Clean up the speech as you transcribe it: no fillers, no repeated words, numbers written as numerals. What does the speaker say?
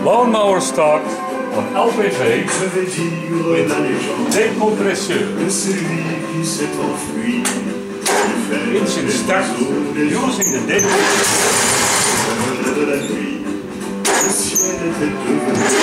Lawnmower start van LPV Je vais dire met la légende decompresseur. de celui qui s'est enfui. Engine start using the decompressor. De la nuit, le ciel était devenu